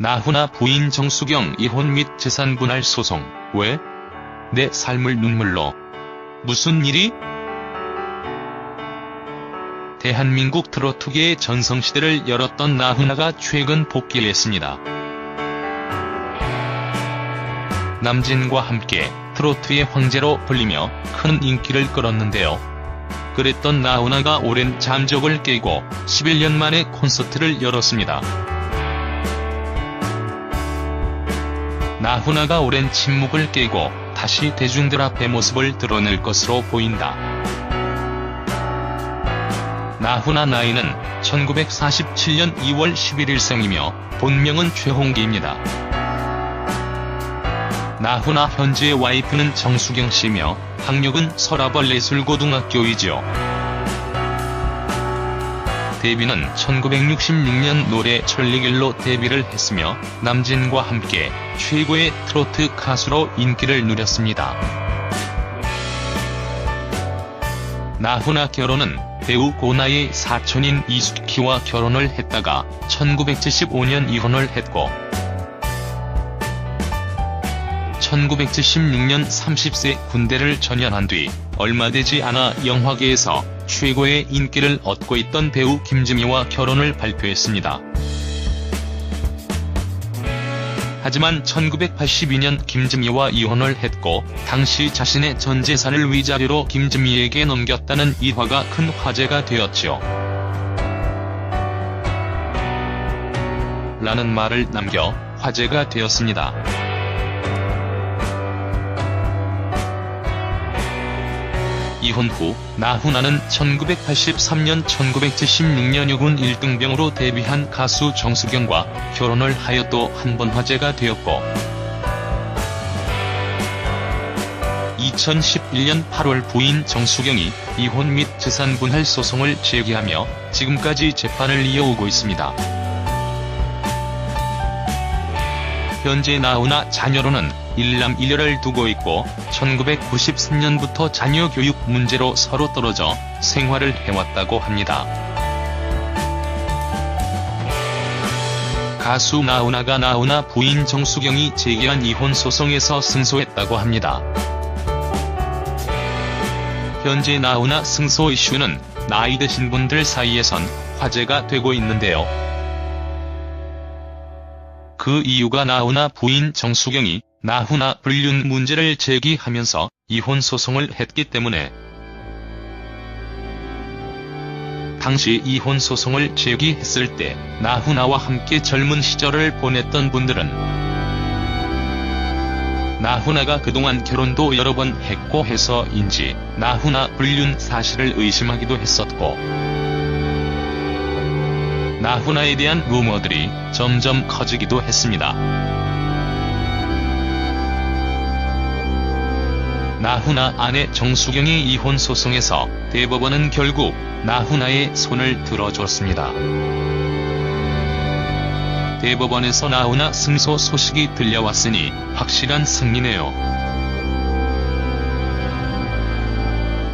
나훈아 부인 정수경 이혼 및 재산분할 소송. 왜? 내 삶을 눈물로. 무슨 일이? 대한민국 트로트계의 전성시대를 열었던 나훈아가 최근 복귀했습니다. 남진과 함께 트로트의 황제로 불리며 큰 인기를 끌었는데요. 그랬던 나훈아가 오랜 잠적을 깨고 11년 만에 콘서트를 열었습니다. 나훈아가 오랜 침묵을 깨고 다시 대중들 앞에 모습을 드러낼 것으로 보인다. 나훈아 나이는 1947년 2월 11일 생이며 본명은 최홍기입니다. 나훈아 현재의 와이프는 정수경 씨며 학력은 서라벌예술고등학교이지요. 데뷔는 1966년 노래 천리길로 데뷔를 했으며 남진과 함께 최고의 트로트 가수로 인기를 누렸습니다. 나훈아 결혼은 배우 고나의 사촌인 이숙희와 결혼을 했다가 1975년 이혼을 했고 1976년 30세 군대를 전역한 뒤 얼마 되지 않아 영화계에서 최고의 인기를 얻고 있던 배우 김지미와 결혼을 발표했습니다. 하지만 1982년 김지미와 이혼을 했고 당시 자신의 전 재산을 위자료로 김지미에게 넘겼다는 일화가 큰 화제가 되었지요. 라는 말을 남겨 화제가 되었습니다. 이혼 후 나훈아는 1983년 1976년 여군 1등병으로 데뷔한 가수 정수경과 결혼을 하여 또 한 번 화제가 되었고 2011년 8월 부인 정수경이 이혼 및 재산분할 소송을 제기하며 지금까지 재판을 이어오고 있습니다. 현재 나훈아 자녀로는 일남 일녀를 두고 있고 1993년부터 자녀 교육 문제로 서로 떨어져 생활을 해왔다고 합니다. 가수 나훈아가 나훈아 부인 정수경이 제기한 이혼 소송에서 승소했다고 합니다. 현재 나훈아 승소 이슈는 나이 드신 분들 사이에선 화제가 되고 있는데요. 그 이유가 나훈아 부인 정수경이 나훈아 불륜 문제를 제기하면서 이혼 소송을 했기 때문에 당시 이혼 소송을 제기했을 때 나훈아와 함께 젊은 시절을 보냈던 분들은 나훈아가 그동안 결혼도 여러 번 했고 해서인지 나훈아 불륜 사실을 의심하기도 했었고 나훈아에 대한 루머들이 점점 커지기도 했습니다. 나훈아 아내 정수경의 이혼 소송에서 대법원은 결국 나훈아의 손을 들어줬습니다. 대법원에서 나훈아 승소 소식이 들려왔으니 확실한 승리네요.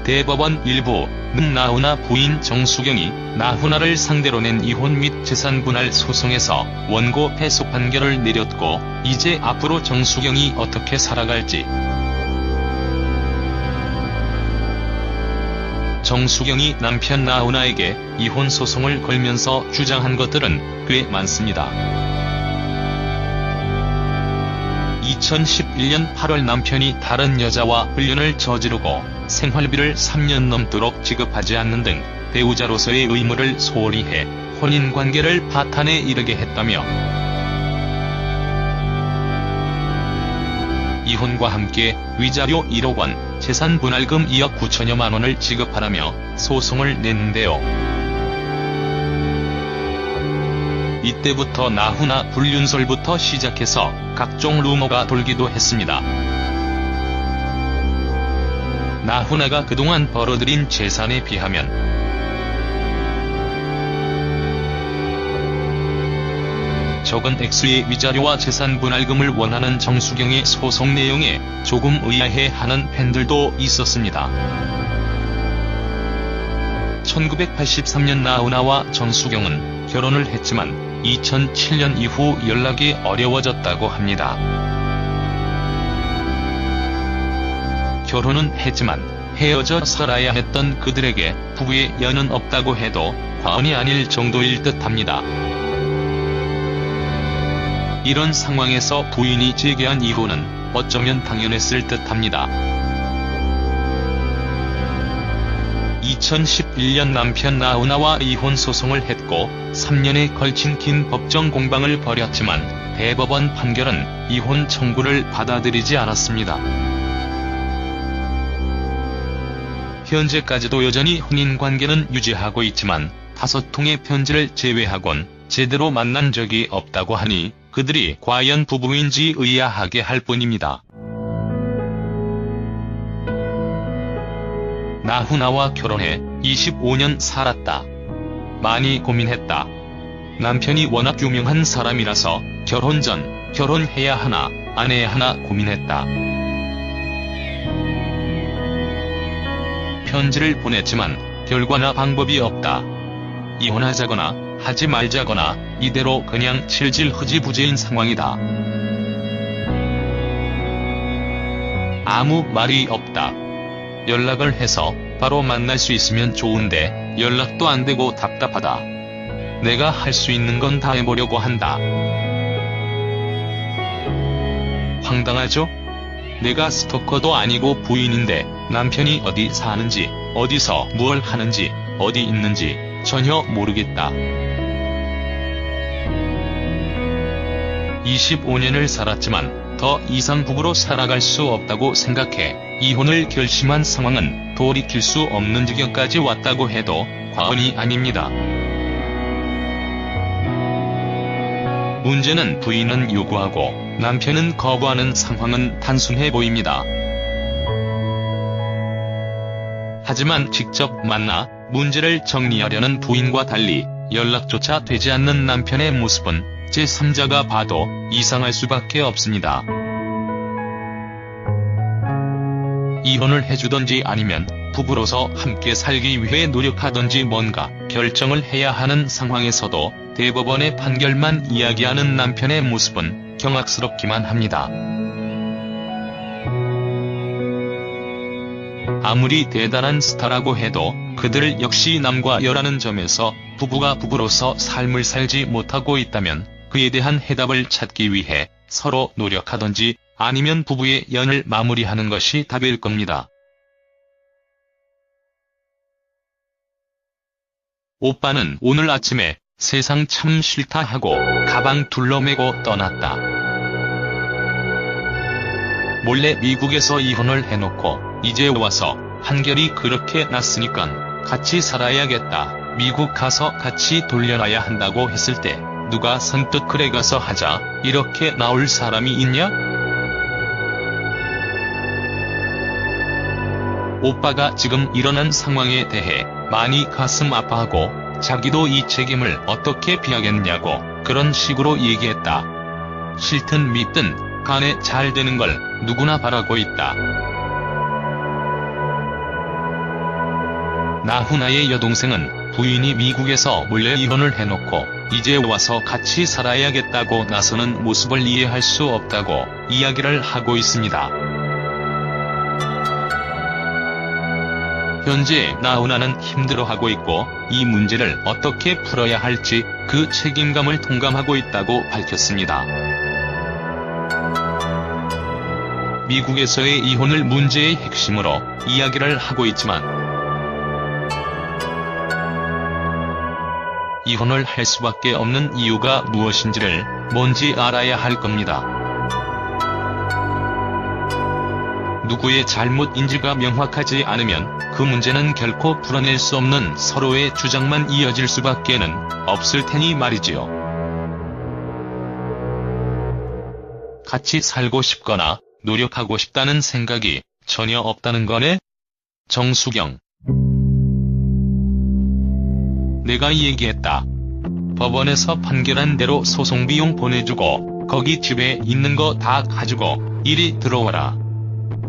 대법원 일부는 나훈아 부인 정수경이 나훈아를 상대로 낸 이혼 및 재산분할 소송에서 원고 패소 판결을 내렸고 이제 앞으로 정수경이 어떻게 살아갈지 정수경이 남편 나훈아에게 이혼 소송을 걸면서 주장한 것들은 꽤 많습니다. 2011년 8월 남편이 다른 여자와 불륜을 저지르고 생활비를 3년 넘도록 지급하지 않는 등 배우자로서의 의무를 소홀히 해 혼인관계를 파탄에 이르게 했다며 이혼과 함께 위자료 1억 원, 재산분할금 2억 9천여만 원을 지급하라며 소송을 냈는데요. 이때부터 나훈아 불륜설부터 시작해서 각종 루머가 돌기도 했습니다. 나훈아가 그동안 벌어들인 재산에 비하면 적은 액수의 위자료와 재산분할금을 원하는 정수경의 소송 내용에 조금 의아해하는 팬들도 있었습니다. 1983년 나훈아와 정수경은 결혼을 했지만 2007년 이후 연락이 어려워졌다고 합니다. 결혼은 했지만 헤어져 살아야 했던 그들에게 부부의 연은 없다고 해도 과언이 아닐 정도일 듯합니다. 이런 상황에서 부인이 제기한 이혼은 어쩌면 당연했을 듯합니다. 2011년 남편 나훈아와 이혼 소송을 했고 3년에 걸친 긴 법정 공방을 벌였지만 대법원 판결은 이혼 청구를 받아들이지 않았습니다. 현재까지도 여전히 혼인관계는 유지하고 있지만 5통의 편지를 제외하곤 제대로 만난 적이 없다고 하니 그들이 과연 부부인지 의아하게 할 뿐입니다. 나훈아와 결혼해 25년 살았다. 많이 고민했다. 남편이 워낙 유명한 사람이라서 결혼 전 결혼해야 하나 안 해야 하나 고민했다. 편지를 보냈지만 결과나 방법이 없다. 이혼하자거나 하지 말자거나 이대로 그냥 질질 흐지부지인 상황이다. 아무 말이 없다. 연락을 해서 바로 만날 수 있으면 좋은데 연락도 안 되고 답답하다. 내가 할 수 있는 건 다 해보려고 한다. 황당하죠? 내가 스토커도 아니고 부인인데 남편이 어디 사는지, 어디서 무얼 하는지, 어디 있는지 전혀 모르겠다. 25년을 살았지만 더 이상 부부로 살아갈 수 없다고 생각해 이혼을 결심한 상황은 돌이킬 수 없는 지경까지 왔다고 해도 과언이 아닙니다. 문제는 부인은 요구하고 남편은 거부하는 상황은 단순해 보입니다. 하지만 직접 만나 문제를 정리하려는 부인과 달리 연락조차 되지 않는 남편의 모습은 제3자가 봐도 이상할 수밖에 없습니다. 이혼을 해주던지 아니면 부부로서 함께 살기 위해 노력하던지 뭔가 결정을 해야 하는 상황에서도 대법원의 판결만 이야기하는 남편의 모습은 경악스럽기만 합니다. 아무리 대단한 스타라고 해도 그들 역시 남과 여라는 점에서 부부가 부부로서 삶을 살지 못하고 있다면 그에 대한 해답을 찾기 위해 서로 노력하던지 아니면 부부의 연을 마무리하는 것이 답일 겁니다. 오빠는 오늘 아침에 세상 참 싫다 하고 가방 둘러매고 떠났다. 몰래 미국에서 이혼을 해놓고 이제 와서 한결이 그렇게 났으니깐 같이 살아야겠다. 미국 가서 같이 돌려놔야 한다고 했을 때 누가 선뜻 그래 가서 하자 이렇게 나올 사람이 있냐? 오빠가 지금 일어난 상황에 대해 많이 가슴 아파하고 자기도 이 책임을 어떻게 피하겠냐고 그런 식으로 얘기했다. 싫든 밉든 간에 잘 되는 걸 누구나 바라고 있다. 나훈아의 여동생은 부인이 미국에서 몰래 이혼을 해놓고 이제 와서 같이 살아야겠다고 나서는 모습을 이해할 수 없다고 이야기를 하고 있습니다. 현재 나훈아는 힘들어하고 있고 이 문제를 어떻게 풀어야 할지 그 책임감을 통감하고 있다고 밝혔습니다. 미국에서의 이혼을 문제의 핵심으로 이야기를 하고 있지만 이혼을 할 수밖에 없는 이유가 무엇인지를 뭔지 알아야 할 겁니다. 누구의 잘못인지가 명확하지 않으면 그 문제는 결코 풀어낼 수 없는 서로의 주장만 이어질 수밖에는 없을 테니 말이지요. 같이 살고 싶거나 노력하고 싶다는 생각이 전혀 없다는 거네? 정수경. 내가 얘기했다. 법원에서 판결한 대로 소송비용 보내주고 거기 집에 있는 거 다 가지고 이리 들어와라.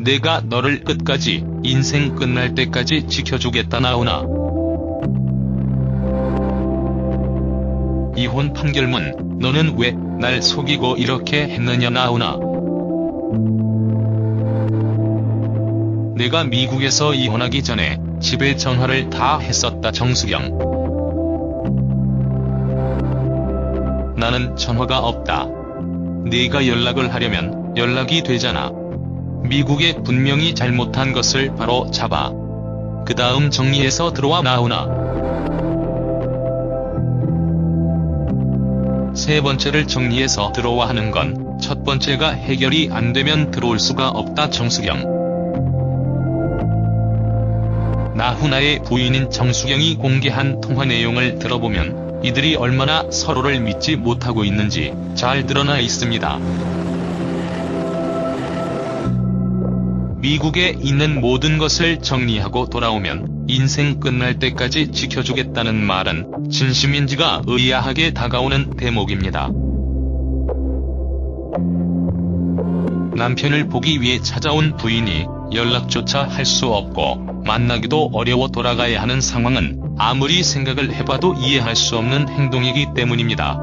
내가 너를 끝까지 인생 끝날 때까지 지켜주겠다 나훈아. 이혼 판결문. 너는 왜 날 속이고 이렇게 했느냐 나훈아. 내가 미국에서 이혼하기 전에 집에 전화를 다 했었다 정수경. 나는 전화가 없다. 네가 연락을 하려면 연락이 되잖아. 미국에 분명히 잘못한 것을 바로 잡아. 그 다음 정리해서 들어와 나훈아. 세 번째를 정리해서 들어와 하는 건 첫 번째가 해결이 안 되면 들어올 수가 없다 정수경. 나훈아의 부인인 정수경이 공개한 통화 내용을 들어보면 이들이 얼마나 서로를 믿지 못하고 있는지 잘 드러나 있습니다. 미국에 있는 모든 것을 정리하고 돌아오면 인생 끝날 때까지 지켜주겠다는 말은 진심인지가 의아하게 다가오는 대목입니다. 남편을 보기 위해 찾아온 부인이 연락조차 할 수 없고 만나기도 어려워 돌아가야 하는 상황은 아무리 생각을 해봐도 이해할 수 없는 행동이기 때문입니다.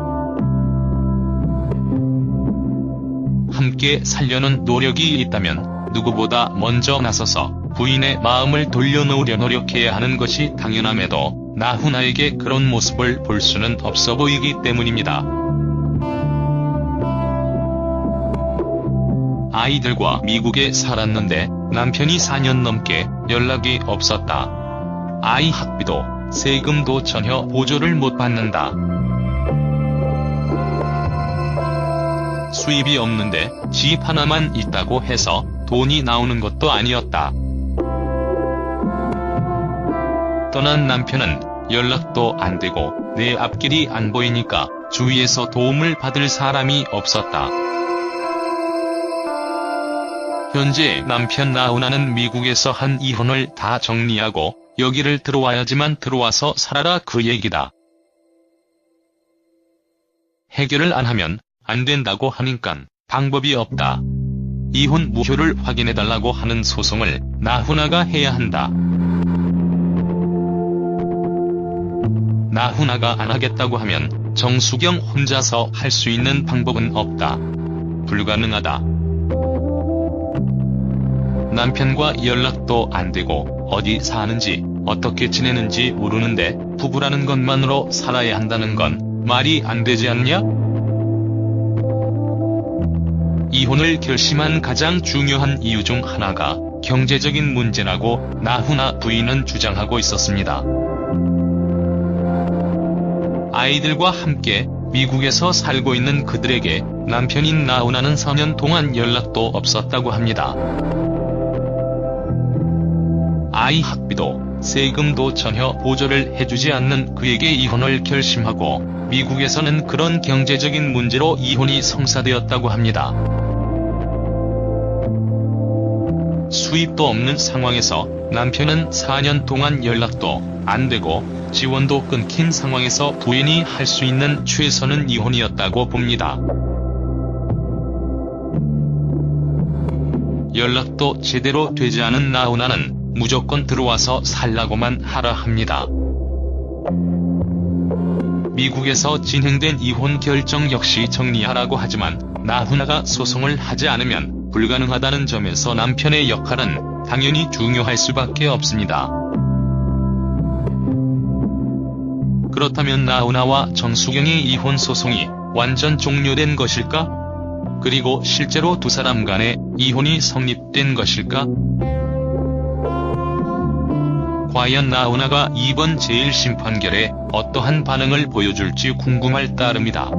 함께 살려는 노력이 있다면 누구보다 먼저 나서서 부인의 마음을 돌려놓으려 노력해야 하는 것이 당연함에도 나훈아에게 그런 모습을 볼 수는 없어 보이기 때문입니다. 아이들과 미국에 살았는데 남편이 4년 넘게 연락이 없었다. 아이 학비도 세금도 전혀 보조를 못 받는다. 수입이 없는데 집 하나만 있다고 해서 돈이 나오는 것도 아니었다. 떠난 남편은 연락도 안 되고 내 앞길이 안 보이니까 주위에서 도움을 받을 사람이 없었다. 현재 남편 나훈아는 미국에서 한 이혼을 다 정리하고 여기를 들어와야지만 들어와서 살아라 그 얘기다. 해결을 안 하면 안 된다고 하니깐 방법이 없다. 이혼 무효를 확인해달라고 하는 소송을 나훈아가 해야 한다. 나훈아가 안 하겠다고 하면 정수경 혼자서 할 수 있는 방법은 없다. 불가능하다. 남편과 연락도 안 되고 어디 사는지 어떻게 지내는지 모르는데 부부라는 것만으로 살아야 한다는 건 말이 안 되지 않냐? 이혼을 결심한 가장 중요한 이유 중 하나가 경제적인 문제라고 나훈아 부인은 주장하고 있었습니다. 아이들과 함께 미국에서 살고 있는 그들에게 남편인 나훈아는 4년 동안 연락도 없었다고 합니다. 아이 학비도 세금도 전혀 보조를 해주지 않는 그에게 이혼을 결심하고 미국에서는 그런 경제적인 문제로 이혼이 성사되었다고 합니다. 수입도 없는 상황에서 남편은 4년 동안 연락도 안 되고 지원도 끊긴 상황에서 부인이 할 수 있는 최선은 이혼이었다고 봅니다. 연락도 제대로 되지 않은 나훈아는 무조건 들어와서 살라고만 하라 합니다. 미국에서 진행된 이혼 결정 역시 정리하라고 하지만 나훈아가 소송을 하지 않으면 불가능하다는 점에서 남편의 역할은 당연히 중요할 수밖에 없습니다. 그렇다면 나훈아와 정수경의 이혼 소송이 완전 종료된 것일까? 그리고 실제로 두 사람 간의 이혼이 성립된 것일까? 과연 나훈아가 이번 제1심판결에 어떠한 반응을 보여줄지 궁금할 따름이다.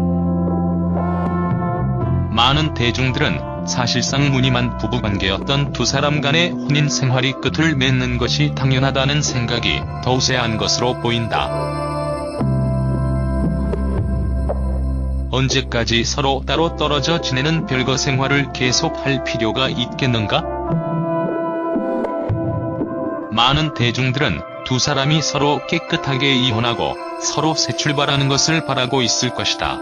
많은 대중들은 사실상 무늬만 부부관계였던 두 사람 간의 혼인 생활이 끝을 맺는 것이 당연하다는 생각이 더 우세한 것으로 보인다. 언제까지 서로 따로 떨어져 지내는 별거 생활을 계속할 필요가 있겠는가? 많은 대중들은 두 사람이 서로 깨끗하게 이혼하고 서로 새 출발하는 것을 바라고 있을 것이다.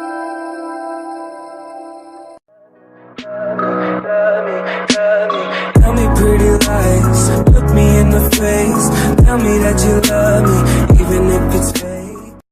Tell me pretty lies, look me in the face, tell me that you love me, even if it's fake.